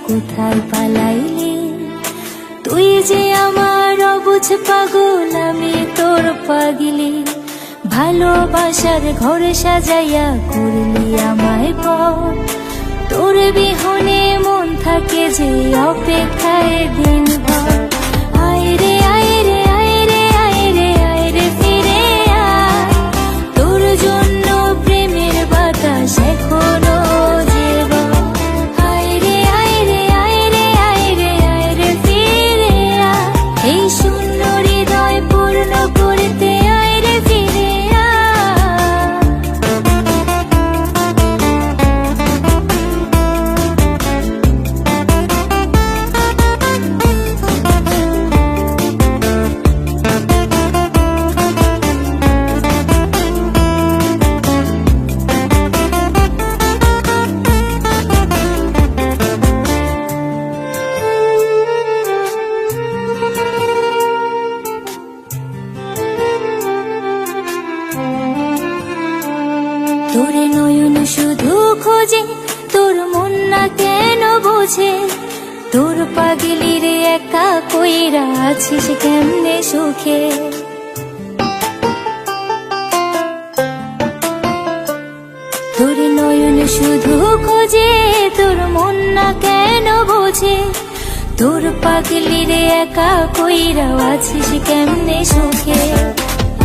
কোথায় পালাইলি? তুই যে আমার অবুঝ পাগল, আমি তোর পাগলি। ভালোবাসার ঘর সাজাইয়া করলি আমায় পর। তোর বিহনে মন থাকে যে অপেক্ষায় দিনভর। আয় রে আয় রে আয় রে আয় রে আয় রে ফিরে আয়। তোর জন্য প্রেমের বাতাস এখনো জীবন। আয় রে আয় রে আয় রে আয় রে আয় রে ফিরে আয়। এই শূন্য হৃদয় পূর্ণ করতে আয় রে ফিরে আয়। তোর নয়ন শুধু খোঁজে, তোর মন না কেন বোঝে? তোর পাগলি রে একা কইরা আছিস কেমনে সুখে? তোর নয়ন শুধু খোঁজে, তোর মন না কেন বোঝে? তোর পাগলি রে একা কইরা আছিস কেমনে সুখে?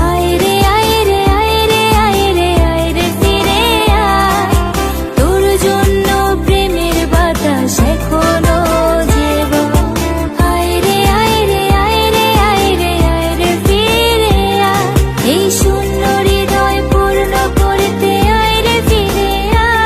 আয় রে আয় রে আয় রে আয় রে আয় রে ফিরে আয়। তোর জন্য প্রেমের বাতাস এখনো জীবন। আয় রে আয় রে আয় রে আয় রে আয় রে ফিরে আয়। এই শূন্য হৃদয় পূর্ণ করতে আয় রে ফিরে আয়।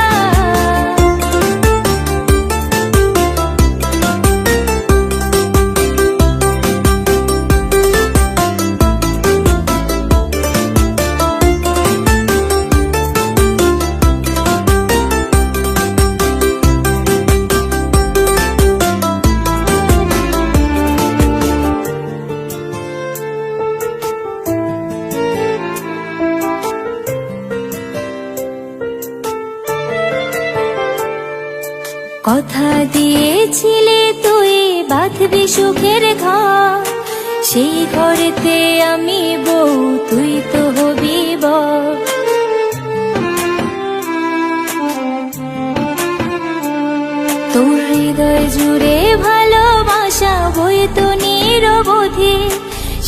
কথা দিয়েছিলি তুই বাঁধবি সুখের ঘর। সেই ঘরেতে আমি বউ, তুই তো হবি বর। তোর হৃদয় জুড়ে ভালোবাসা বইতো নিরবধি।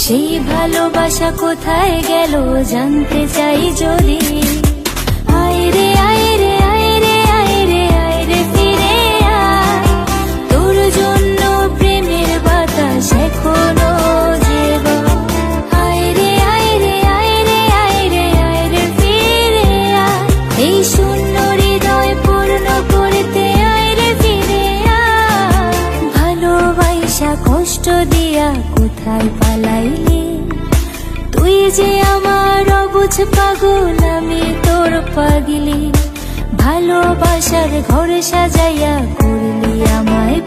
সেই ভালোবাসা কোথায় গেল জানতে চাই যদি। আয় রে আয় রে আয় রে আয় রে আয় রে ফিরে আয়। তোর জন্য প্রেমের বাতাস এখনো জীবন। আয় রে আয় রে আয় রে আয় রে আয় রে ফিরে আয়। এই শূন্য হৃদয় পূর্ণ করতে আয় রে ফিরে আয়। ভালোবাসা কষ্ট দিয়া কোথায় পালাইলি? তুই যে আমার অবুঝ পাগল, আমি তোর পাগলি। ভালোবাসার ঘর সাজাইয়া করলি আমায়